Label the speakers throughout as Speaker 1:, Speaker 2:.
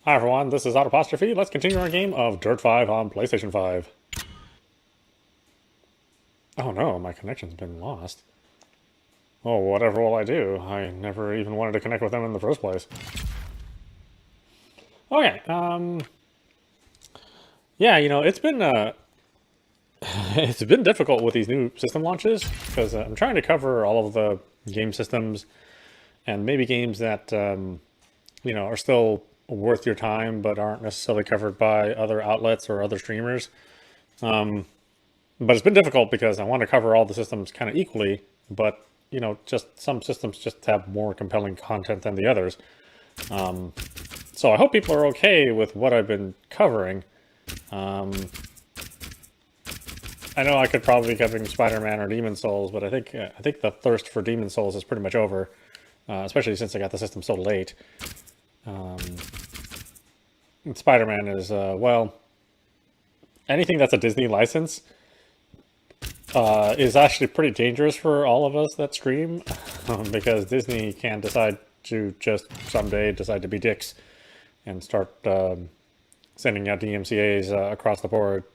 Speaker 1: Hi everyone, this is audap. Let's continue our game of Dirt 5 on PlayStation 5. Oh no, my connection's been lost. Oh, whatever will I do? I never even wanted to connect with them in the first place. Okay, yeah, it's been it's been difficult with these new system launches because I'm trying to cover all of the game systems and maybe games that are still worth your time but aren't necessarily covered by other outlets or other streamers. But it's been difficult because I want to cover all the systems kind of equally, but just some systems just have more compelling content than the others. So I hope people are okay with what I've been covering. I know I could probably be covering Spider-Man or Demon Souls, but I think the thirst for Demon Souls is pretty much over, especially since I got the system so late. Spider-Man is well, anything that's a Disney license is actually pretty dangerous for all of us that stream, because Disney can decide to just someday decide to be dicks and start sending out DMCA's across the board,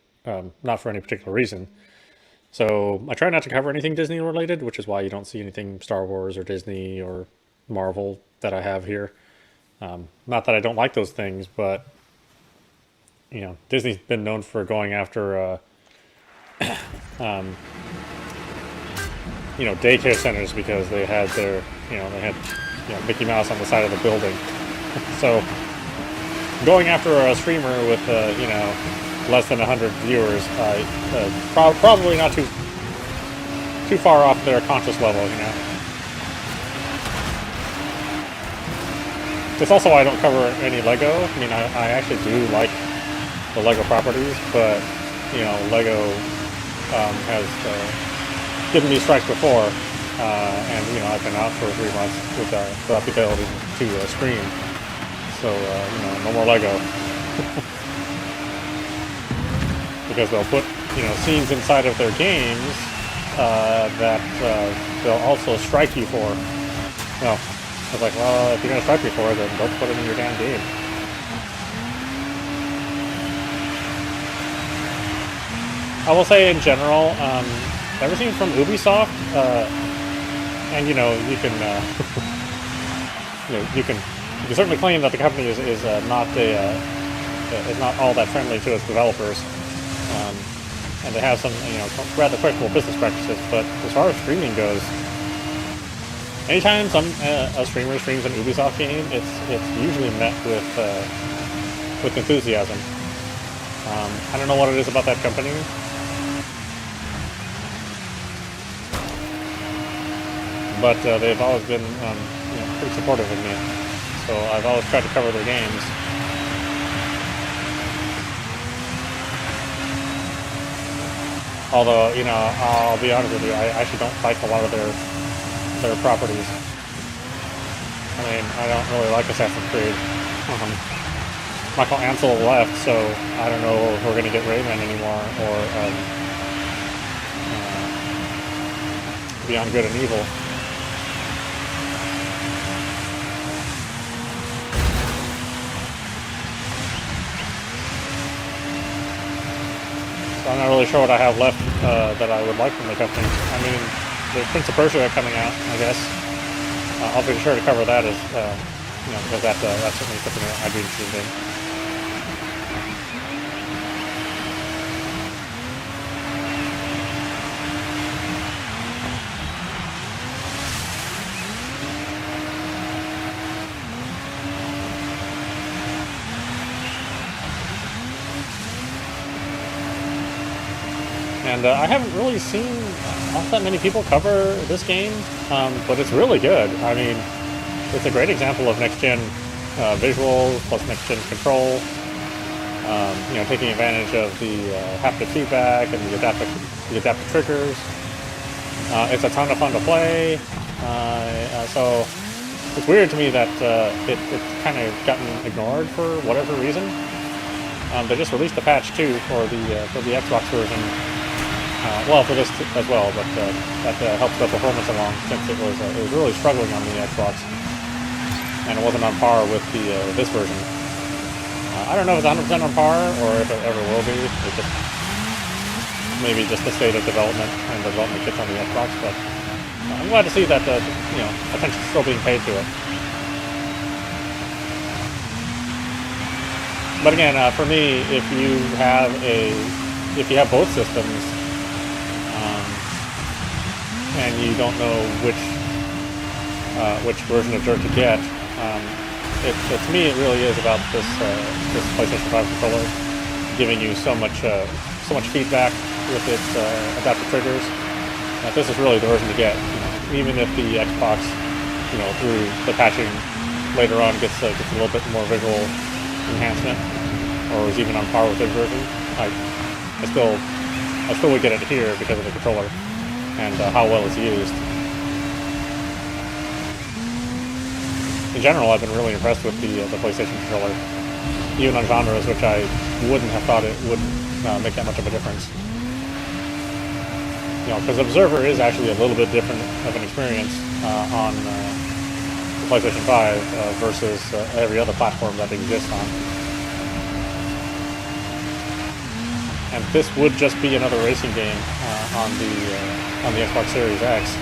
Speaker 1: not for any particular reason. So I try not to cover anything Disney related, which is why you don't see anything Star Wars or Disney or Marvel that I have here. Not that I don't like those things, but Disney's been known for going after daycare centers because they had their, Mickey Mouse on the side of the building. So going after a streamer with, less than 100 viewers, probably not too far off their conscious level, It's also why I don't cover any Lego. I mean, I actually do like the Lego properties, but, Lego has given me strikes before, and I've been out for 3 months without the ability to stream. So no more Lego, because they'll put scenes inside of their games that they'll also strike you for. No, I was like, well, if you're gonna strike me for it, then don't put it in your damn game. I will say in general, everything from Ubisoft, and you can you can certainly claim that the company is not all that friendly to its developers, and they have some rather questionable business practices. But as far as streaming goes, anytime a streamer streams an Ubisoft game, it's usually met with enthusiasm. I don't know what it is about that company. But they've always been pretty supportive of me, so I've always tried to cover their games. Although, I'll be honest with you, I actually don't like a lot of their properties. I mean, I don't really like Assassin's Creed. Michael Ansel left, so I don't know if we're going to get Rayman anymore, or Beyond Good and Evil. I'm not really sure what I have left that I would like from the company. I mean, the Prince of Persia coming out, I guess. I'll be sure to cover that because that's certainly something that I'd be interested in. And I haven't really seen not that many people cover this game, but it's really good. I mean, it's a great example of next-gen visuals plus next-gen control. Taking advantage of the haptic feedback and the adaptive triggers. It's a ton of fun to play. So it's weird to me that it's kind of gotten ignored for whatever reason. They just released a patch too for the Xbox version. Well, for this as well, but that helps the performance along, since it was really struggling on the Xbox, and it wasn't on par with this version. I don't know if it's 100% on par or if it ever will be. It's just maybe just the state of development and the development kits on the Xbox, but I'm glad to see that the attention's still being paid to it. But again, for me, if you have both systems, and you don't know which version of Dirt to get, to me it really is about this PlayStation 5 controller giving you so much feedback with its adaptive triggers. This is really the version to get. Even if the Xbox, through the patching later on gets a little bit more visual enhancement, or is even on par with this version, I still would get it here because of the controller and how well it's used. In general, I've been really impressed with the PlayStation controller, even on genres which I wouldn't have thought it would make that much of a difference. Because Observer is actually a little bit different of an experience on the PlayStation 5 versus every other platform that exists on. And this would just be another racing game on the Xbox Series X,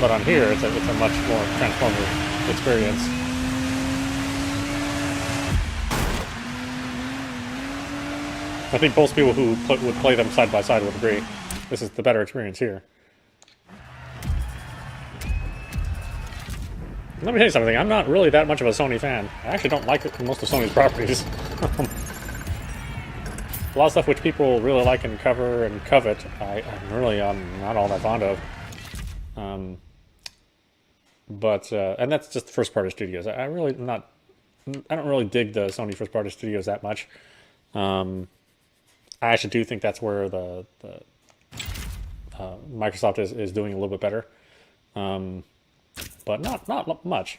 Speaker 1: but on here it's a much more transformative experience. I think most people who would play them side by side would agree. This is the better experience here. Let me tell you something, I'm not really that much of a Sony fan. I actually don't like most of Sony's properties. A lot of stuff which people really like and cover and covet, I'm not all that fond of. And that's just first-party studios. I don't really dig the Sony first-party studios that much. I actually do think that's where the Microsoft is doing a little bit better, but not much.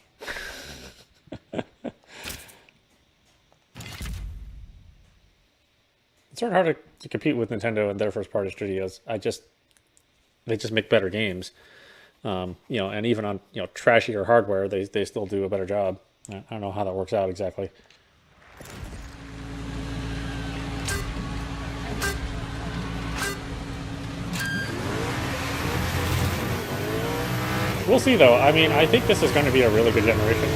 Speaker 1: It's sort of hard to compete with Nintendo and their first-party studios. They just make better games, and even on trashier hardware, they still do a better job. I don't know how that works out exactly. We'll see, though. I mean, I think this is going to be a really good generation.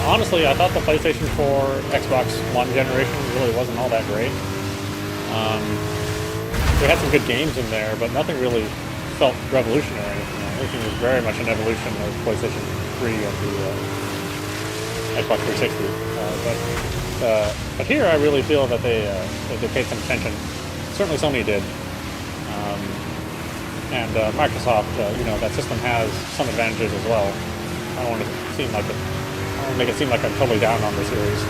Speaker 1: Honestly, I thought the PlayStation 4, Xbox One generation really wasn't all that great. We had some good games in there, but nothing really felt revolutionary. Everything was very much an evolution of PlayStation 3 and the Xbox 360. But here, I really feel that they paid some attention. Certainly, Sony did. And Microsoft, that system has some advantages as well. I don't want to make it seem like I'm totally down on the series.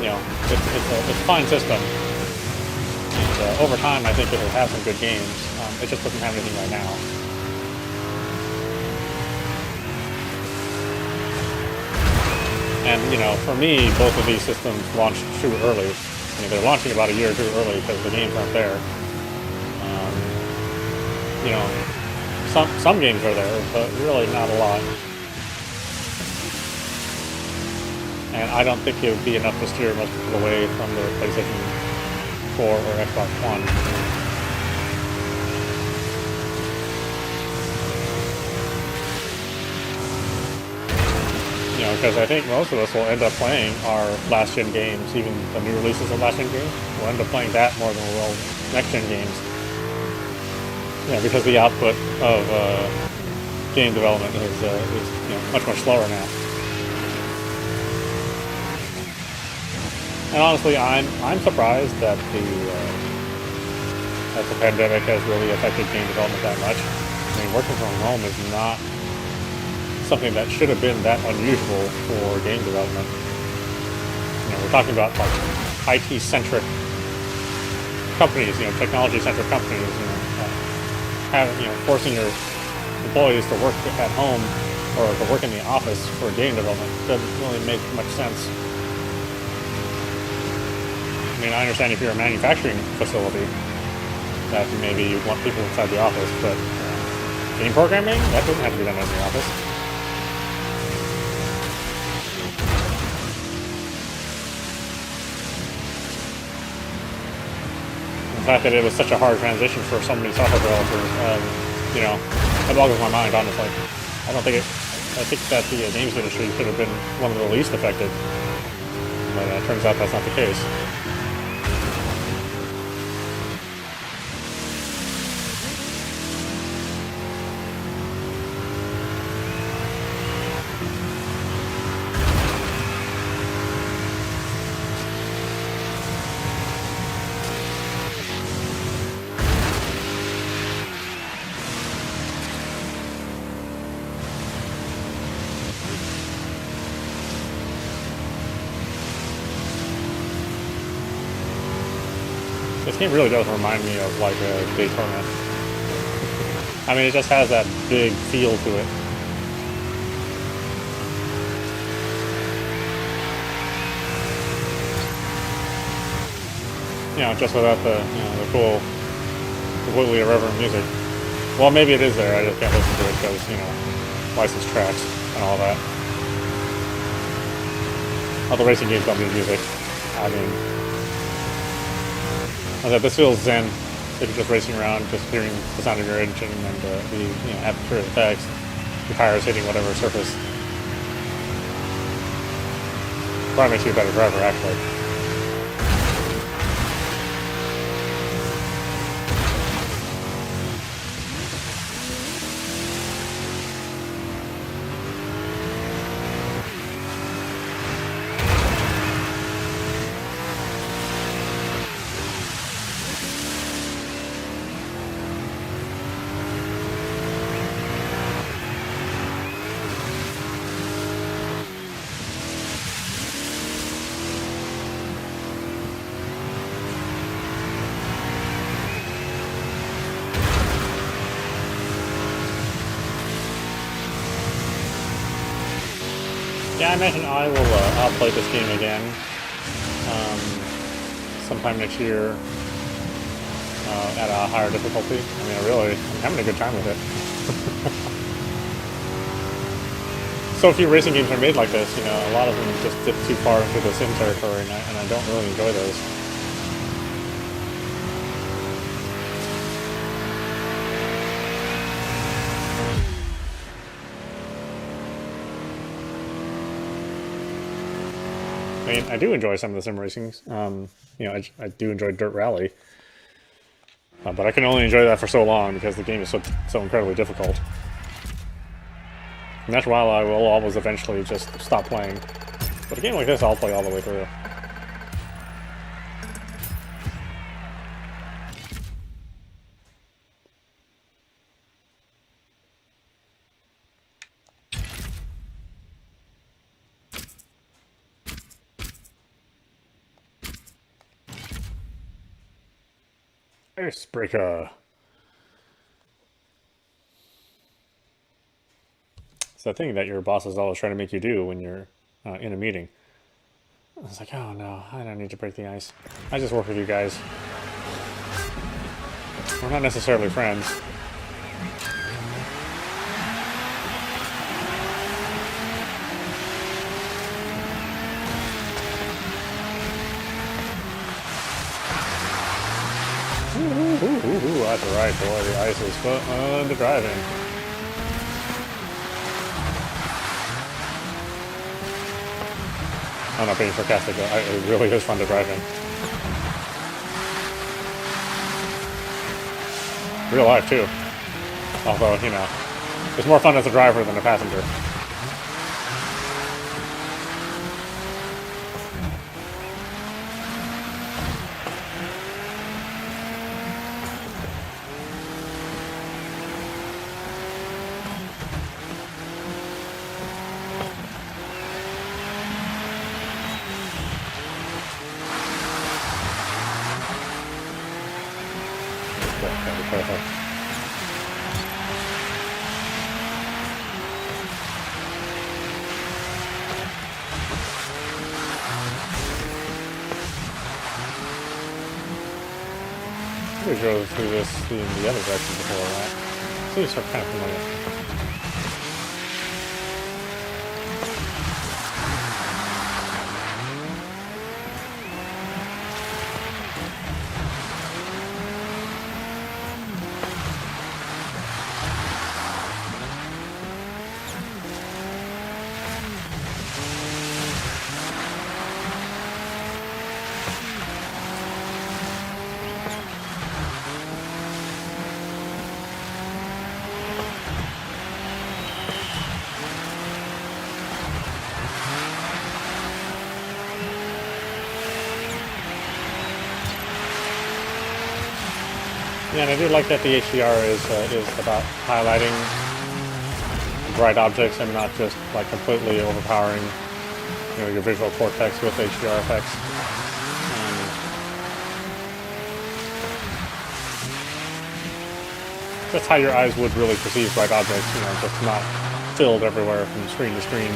Speaker 1: It's a fine system, and over time, I think it'll have some good games. It just doesn't have anything right now. And for me, both of these systems launched too early. They're launching about a year too early because the games aren't there. Some games are there, but really not a lot. And I don't think it would be enough to steer most people away from the PlayStation 4 or Xbox One. Because I think most of us will end up playing our last-gen games, even the new releases of last-gen games. We'll end up playing that more than we will next-gen games. Because the output of game development is much slower now. And honestly, I'm surprised that the pandemic has really affected game development that much. I mean, working from home is not something that should have been that unusual for game development. We're talking about like IT-centric companies, technology-centric companies. Forcing your employees to work at home or to work in the office for game development doesn't really make much sense. I mean, I understand if you're a manufacturing facility that maybe you want people inside the office, but game programming, that doesn't have to be done in the office. fact that it was such a hard transition for so many software developers, you know, that boggles my mind, honestly. I don't think it. I think that the games industry should have been one of the least affected, but it turns out that's not the case. This game really does remind me of like a Daytona. I mean, it just has that big feel to it. You know, just without the the cool, completely irreverent music. Well, maybe it is there. I just can't listen to it because licensed tracks and all that. All the racing games don't need music. I mean. This feels zen if you're just racing around, just hearing the sound of your engine and the atmospheric effects, your tires hitting whatever surface. Probably makes you a better driver, actually. Yeah, I imagine I'll play this game again sometime next year at a higher difficulty. I mean, I'm having a good time with it. So few racing games are made like this, a lot of them just dip too far into the sim territory, and I don't really enjoy those. I mean, I do enjoy some of the sim racings. I do enjoy Dirt Rally, but I can only enjoy that for so long because the game is so incredibly difficult. And that's why I will always eventually just stop playing. But a game like this, I'll play all the way through. Icebreaker. It's that thing that your boss is always trying to make you do when you're in a meeting. I was like, oh no, I don't need to break the ice. I just work with you guys. We're not necessarily friends. Ooh, that's right, boy. The ice is fun to drive in. I'm not being sarcastic, though. It really is fun to drive in. Real life, too. Although, it's more fun as a driver than a passenger. Perfect. We drove through this in the other direction before, right? Seems kind of familiar. Yeah, and I do like that the HDR is about highlighting bright objects and not just like completely overpowering, you know, your visual cortex with HDR effects. That's how your eyes would really perceive bright objects, you know, just not filled everywhere from screen to screen.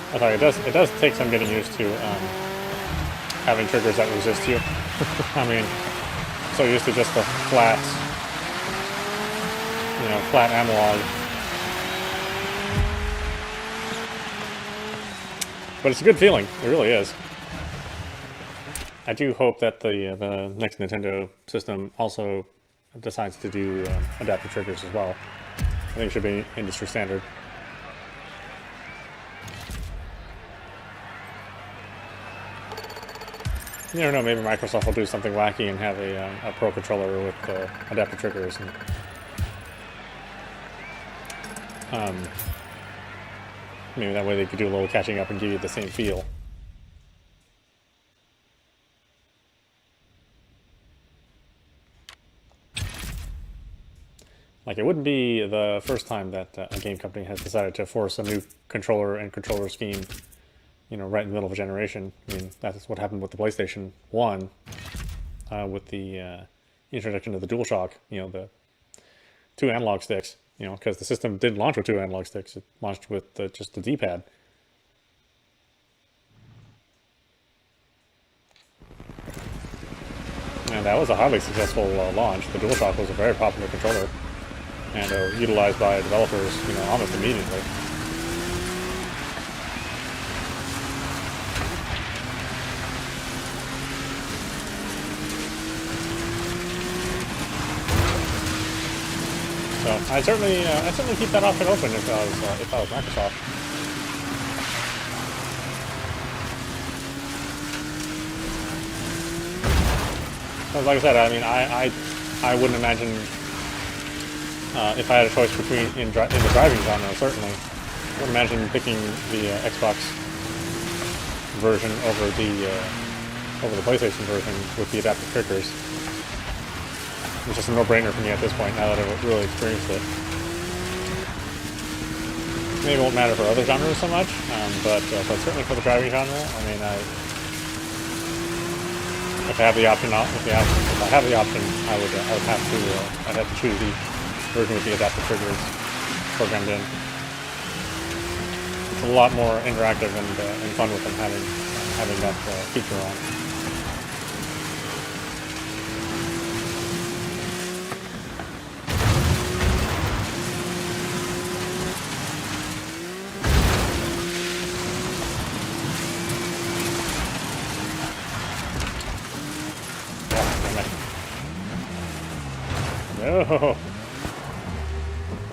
Speaker 1: I thought it does take some getting used to having triggers that resist you. I mean, so used to just the flat, you know, flat analog. But it's a good feeling. It really is. I do hope that the next Nintendo system also decides to do adaptive triggers as well. I think it should be industry standard. You never know, maybe Microsoft will do something wacky and have a Pro controller with adaptive triggers. And, maybe that way they could do a little catching up and give you the same feel. Like, it wouldn't be the first time that a game company has decided to force a new controller and controller scheme, you know, right in the middle of a generation. I mean, that's what happened with the PlayStation 1, with the introduction of the DualShock, you know, the 2 analog sticks, you know, because the system didn't launch with 2 analog sticks. It launched with just the D-pad. And that was a highly successful launch. The DualShock was a very popular controller and utilized by developers, you know, almost immediately. So I'd certainly keep that option open if I was Microsoft. Because like I said, I mean, I wouldn't imagine if I had a choice between in the driving genre, certainly, I wouldn't imagine picking the Xbox version over the PlayStation version with the adaptive triggers. It's just a no-brainer for me at this point, now that I've really experienced it. Maybe it won't matter for other genres so much, but certainly for the driving genre, I mean, if I have the option, I would I'd have to choose the version with the adaptive triggers programmed in. It's a lot more interactive and fun with them having that feature on.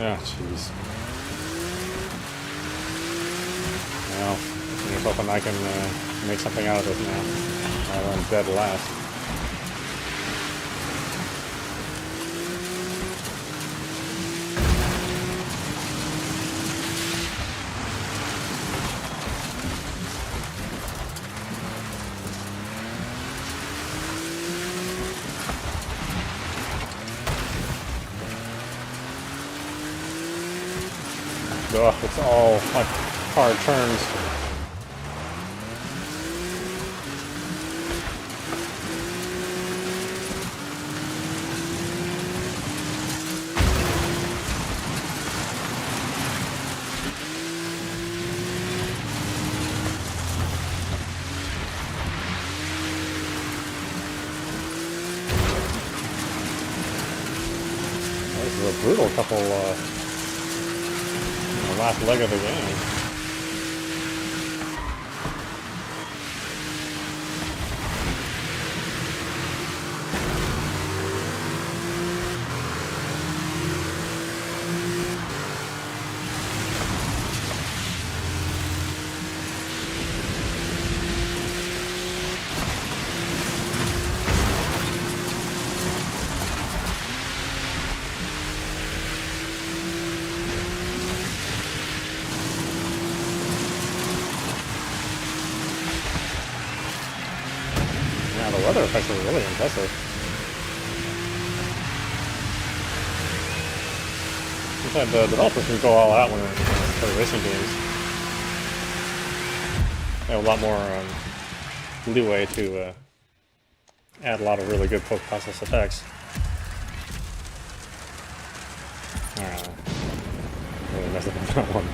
Speaker 1: Oh, jeez. Well, here's hoping I can make something out of this now. Rather than dead last. Ugh, it's all like hard turns. This is a brutal couple last leg of the game. weather effects are really impressive. Sometimes the developers can go all out when they're playing racing games. They have a lot more leeway to add a lot of really good post-process effects. Really messed up on that one.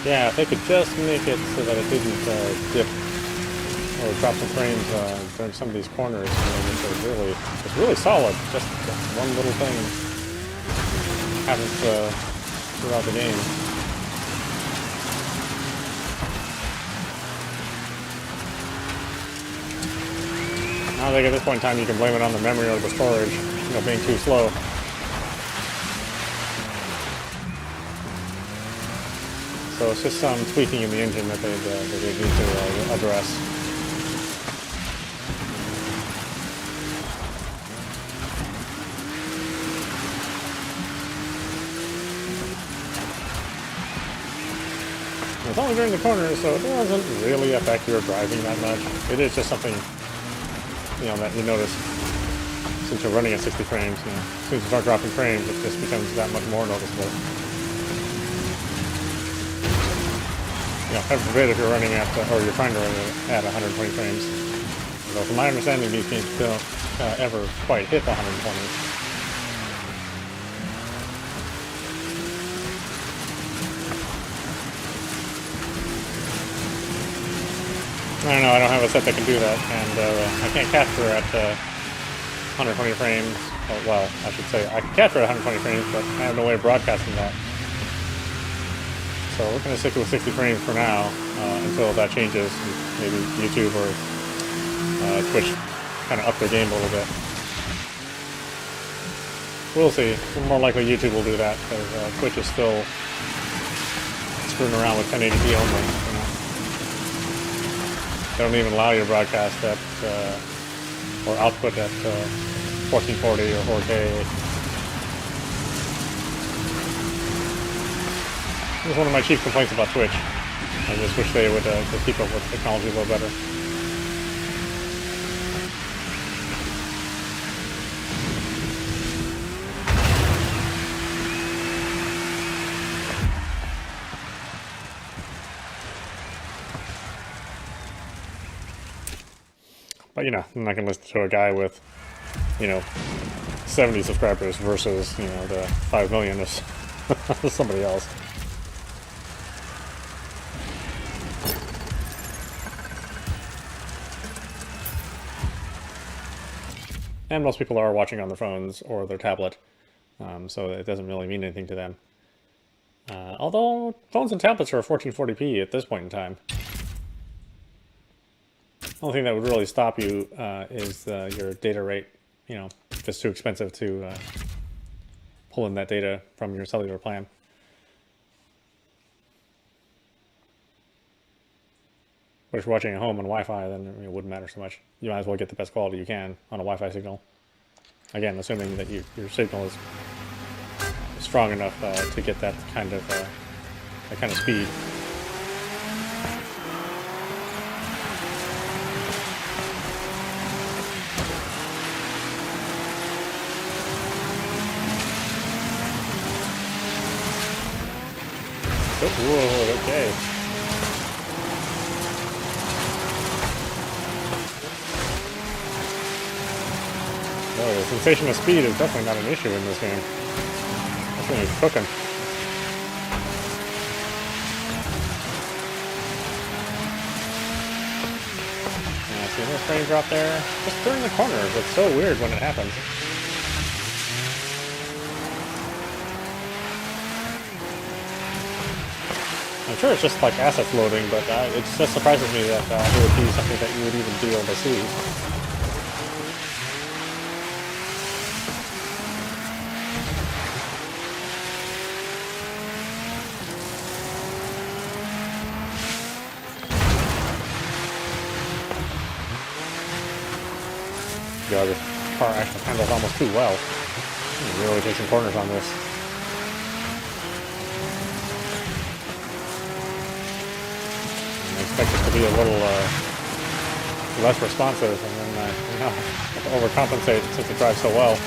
Speaker 1: Yeah, if they could just make it so that it didn't dip or drop some frames during some of these corners, which are really solid. Just one little thing happens throughout the game. I think at this point in time you can blame it on the memory or the storage, being too slow. So it's just some tweaking in the engine that they need to address. It's only during the corners, so it doesn't really affect your driving that much. It is just something, that you notice since you're running at 60 frames. As soon as you start dropping frames, it just becomes that much more noticeable. Heaven forbid if you're running at, or you're trying to run at 120 frames. So from my understanding, these games don't ever quite hit the 120. I don't know, I don't have a set that can do that, and I can't capture at 120 frames. Oh, well, I should say, I can capture at 120 frames, but I have no way of broadcasting that. So we're going to stick with 60 frames for now until that changes. Maybe YouTube or Twitch kind of up their game a little bit. We'll see. More likely YouTube will do that because Twitch is still screwing around with 1080p only. They don't even allow you to broadcast at or output at 1440 or 4K. This is one of my chief complaints about Twitch. I just wish they would keep up with technology a little better. But I'm not going to listen to a guy with, 70 subscribers versus, the 5 million of somebody else. And most people are watching on their phones or their tablet, so it doesn't really mean anything to them. Although phones and tablets are 1440p at this point in time. The only thing that would really stop you is your data rate. If it's too expensive to pull in that data from your cellular plan. But if you're watching at home on Wi-Fi, then it wouldn't matter so much. You might as well get the best quality you can on a Wi-Fi signal. Again, assuming that your signal is strong enough to get that kind of speed. whoa, okay. No, the sensation of speed is definitely not an issue in this game. This thing is cooking. Yeah, see this frame drop there? Just turn the corners. It's so weird when it happens. I'm sure it's just like assets loading, but it just surprises me that it would be something that you would even be able to see. God, this car actually handles almost too well. I'm really taking corners on this. I expect it to be a little less responsive, and then have to overcompensate since it drives so well.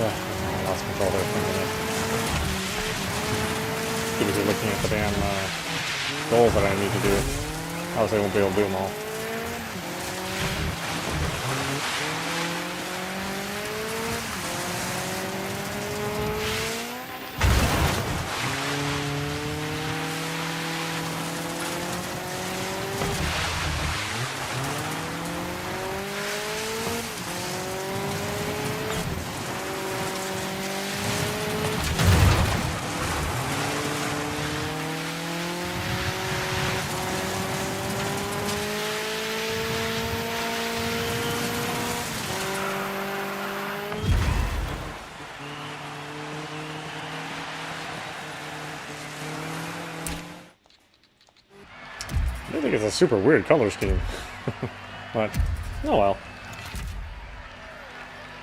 Speaker 1: I lost control there for a minute. Too busy looking at the damn goals that I need to do. Obviously I won't be able to do them all. I think it's a super weird color scheme. But, oh well.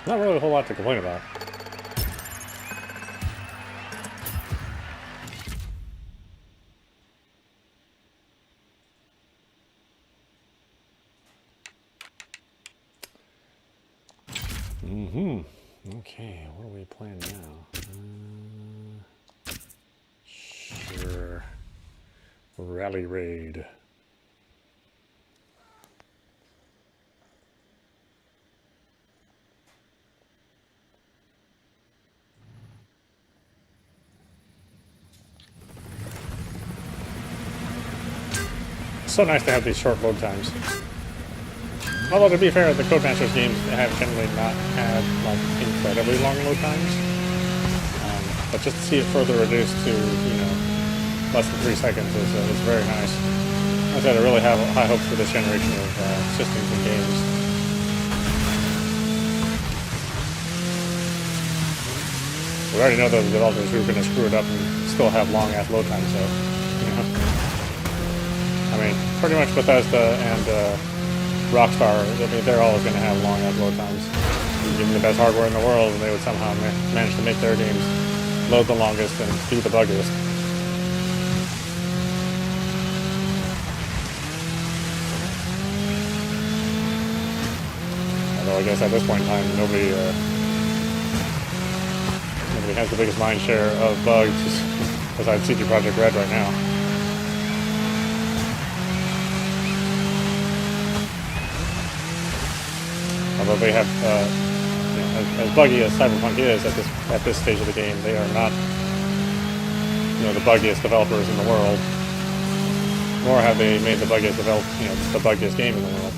Speaker 1: Not really a whole lot to complain about. Okay, what are we playing now? Sure. Rally Raid. so nice to have these short load times. Although to be fair, the Codemasters games have generally not had like incredibly long load times. But just to see it further reduced to, less than 3 seconds is very nice. Like I said, I really have high hopes for this generation of systems and games. We already know the developers who are going to screw it up and still have long-ass load times, so, I mean, pretty much Bethesda and Rockstar, I mean, they're always going to have long-ass load times. Give them the best hardware in the world, and they would somehow manage to make their games load the longest and be the buggiest. Although I guess at this point in time, nobody has the biggest mind share of bugs besides CD Projekt Red right now. Although they have, as buggy as Cyberpunk is at this stage of the game, they are not, the buggiest developers in the world. Nor have they made the buggiest game in the world.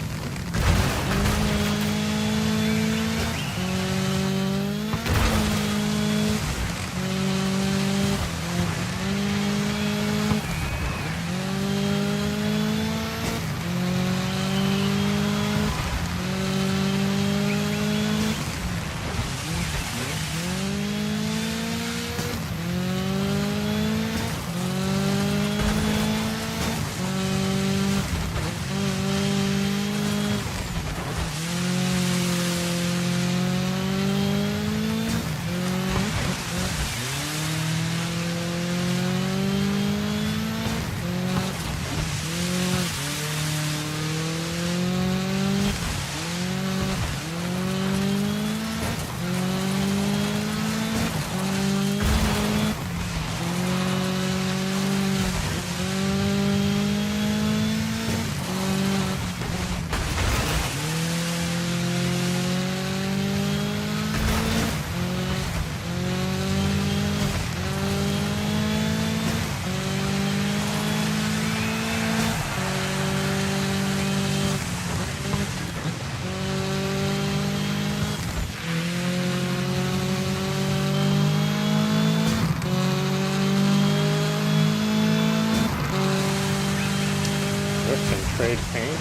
Speaker 1: Trade pain?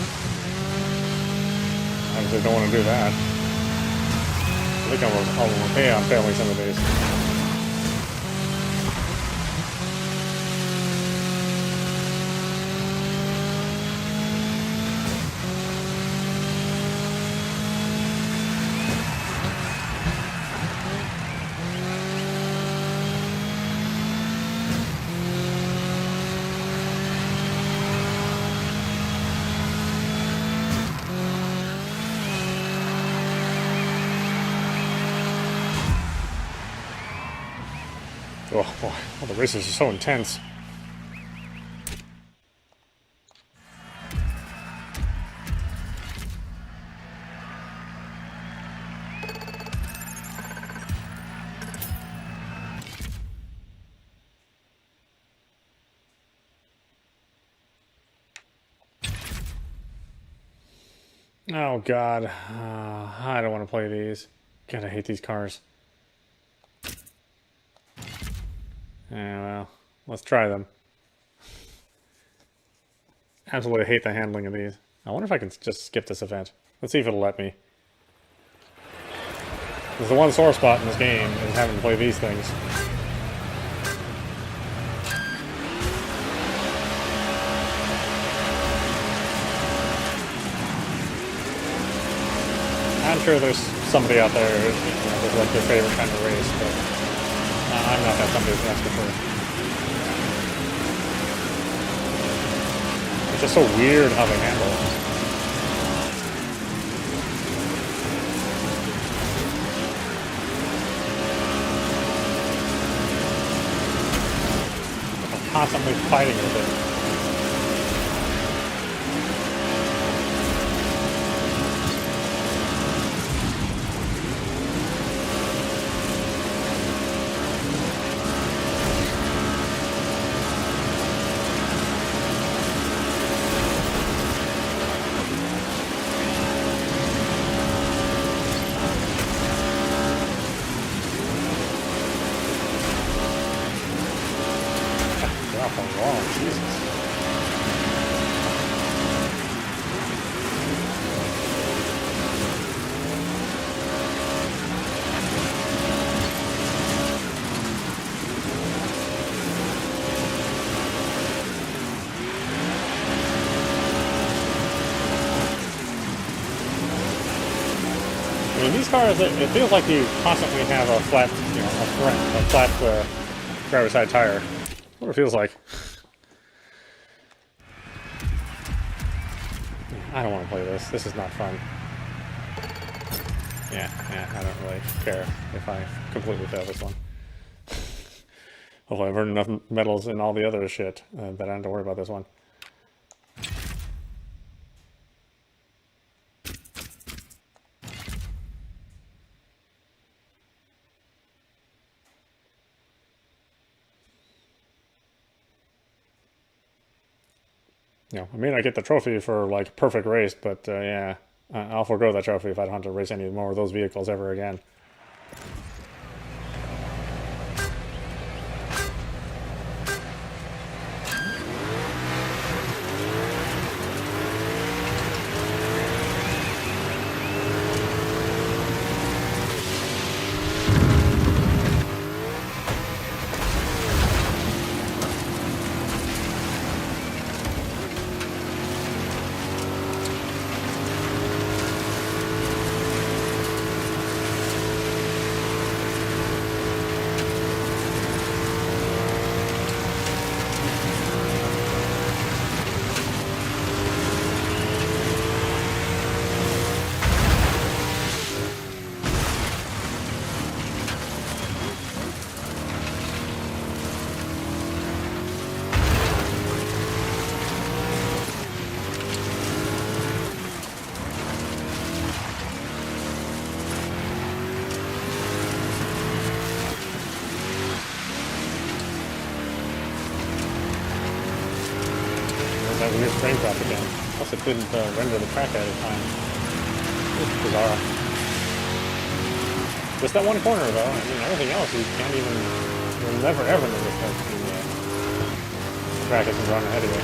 Speaker 1: I just don't want to do that. I think I'm okay on failing some of these. Oh boy, the races are so intense. Oh god, I don't want to play these. God, I hate these cars. Yeah, well, let's try them. Absolutely hate the handling of these. I wonder if I can just skip this event. Let's see if it'll let me. There's the one sore spot in this game is having to play these things. I'm sure there's somebody out there with like their favorite kind of race, but I'm not that somebody, that's for sure. It's just so weird how they handle it. I'm constantly fighting with it. I mean, these cars, it feels like you constantly have a flat, you know, a flat driver's side tire. What it feels like. I don't want to play this. This is not fun. Yeah, I don't really care if I completely fail this one. Hopefully I've earned enough medals in all the other shit that I don't have to worry about this one. You know, I may not get the trophy for, like, perfect race, but, yeah, I'll forego that trophy if I don't have to race any more of those vehicles ever again. That weird frame drop again. Plus it couldn't render the track at a time. It's bizarre. Just that one corner though. I mean, everything else you can't even. You'll never ever notice that the track isn't running ahead of you.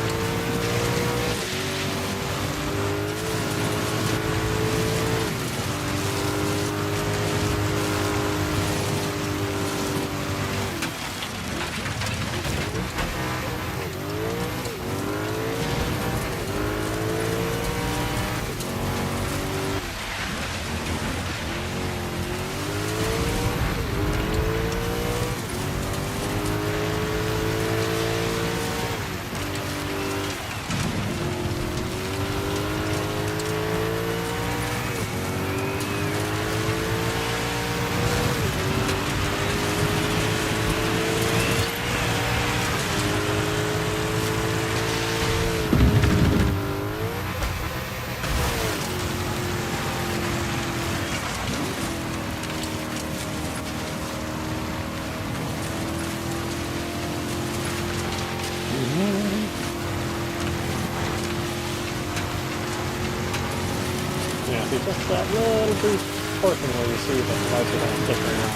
Speaker 1: Yeah, see, just that little brief portion where you see that the lights are kind of flickering on.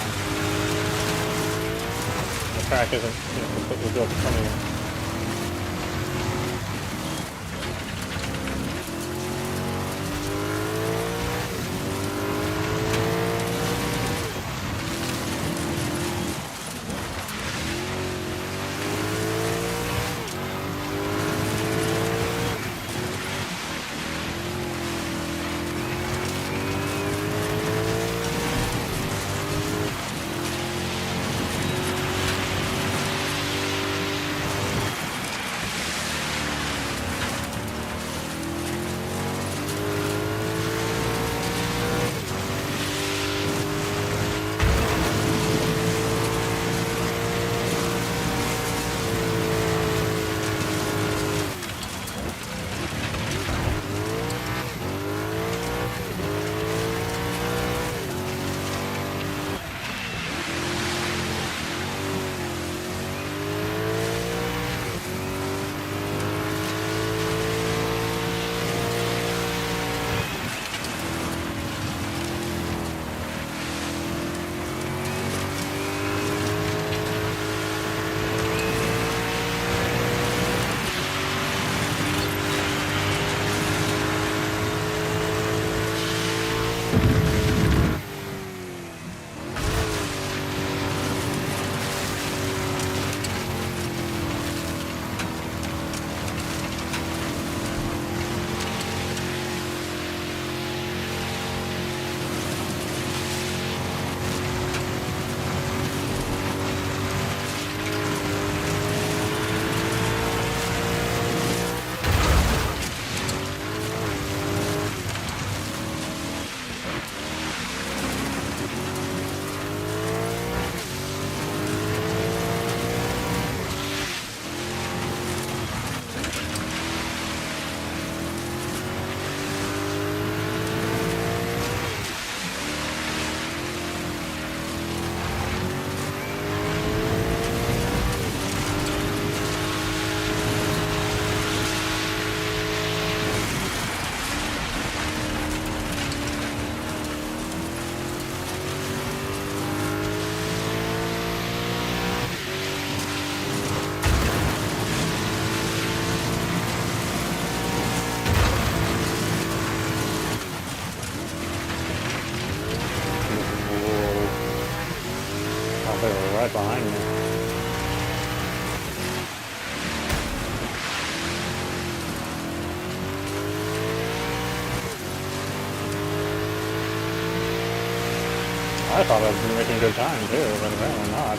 Speaker 1: The track isn't, you know, completely built in front of you. right behind me. I thought I'd been making good time too, but apparently not.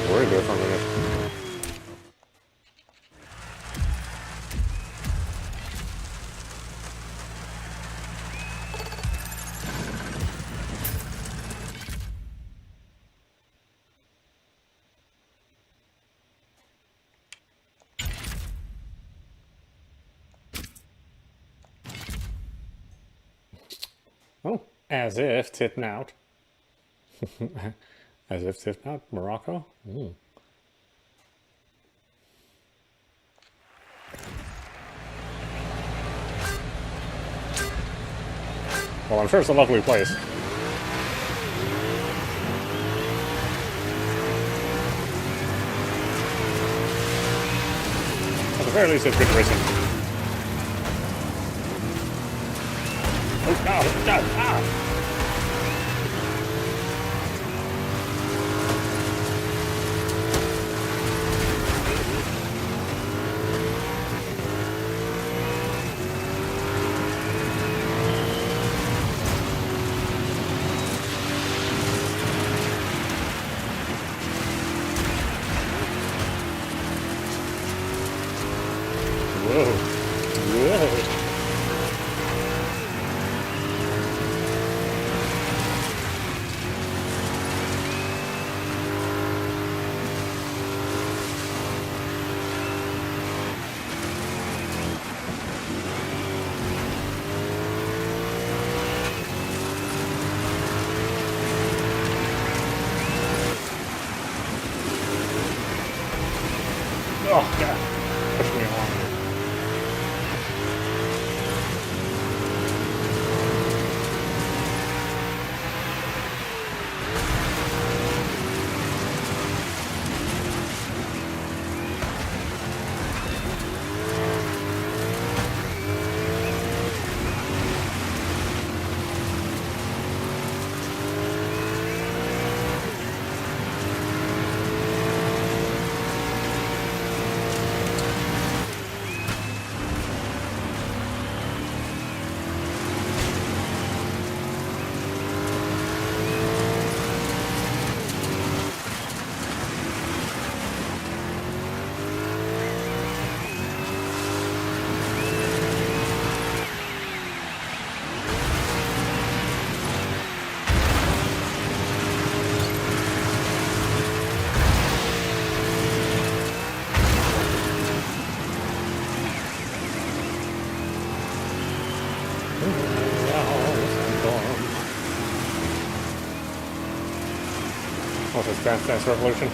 Speaker 1: Worried there for a minute. Oh, as if titting out. As if titting out, Morocco? Well, I'm sure it's a lovely place. At the very least, it's good racing. Oh, God, God, ah! Whoa. Whoa. Oh, God. Push me along. What's this, Dance Dance Revolution?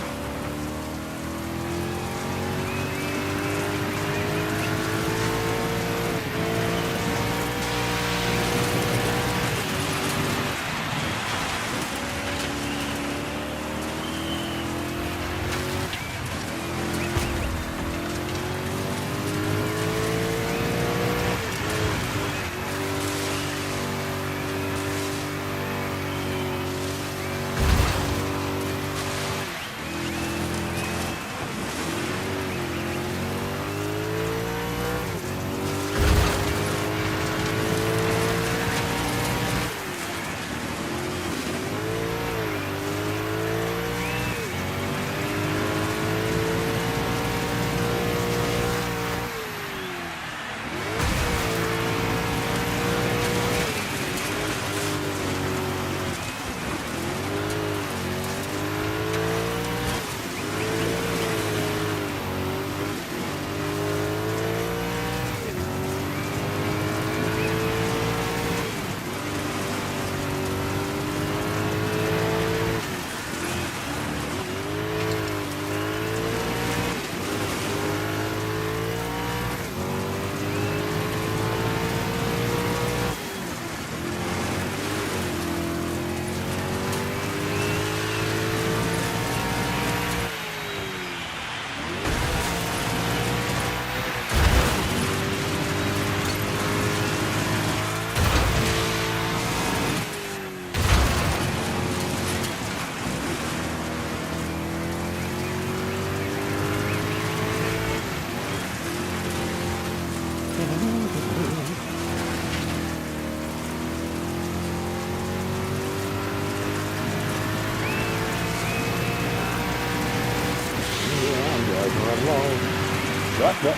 Speaker 1: That's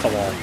Speaker 1: a wall.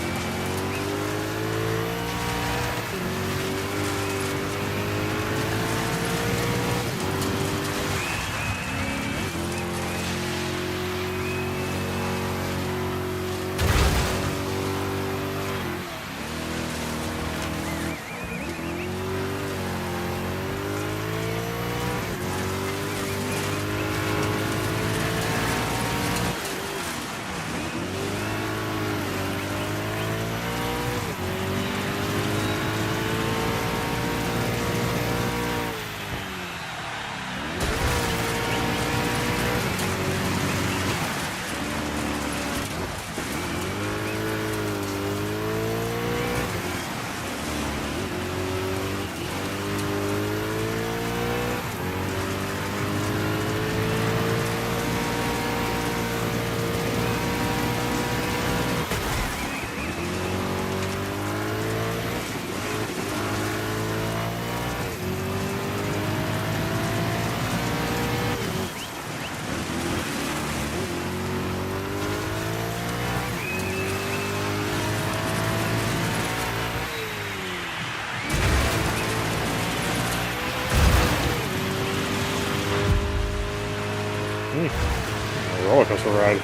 Speaker 1: Roller coaster ride.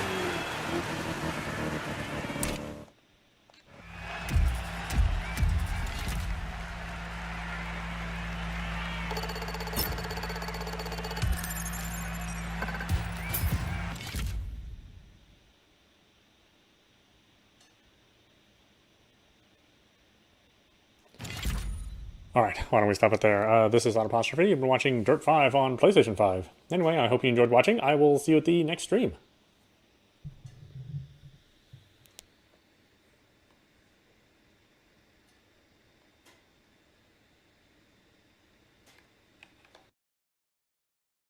Speaker 1: Alright, why don't we stop it there? This is audap. You've been watching Dirt 5 on PlayStation 5. Anyway, I hope you enjoyed watching. I will see you at the next stream.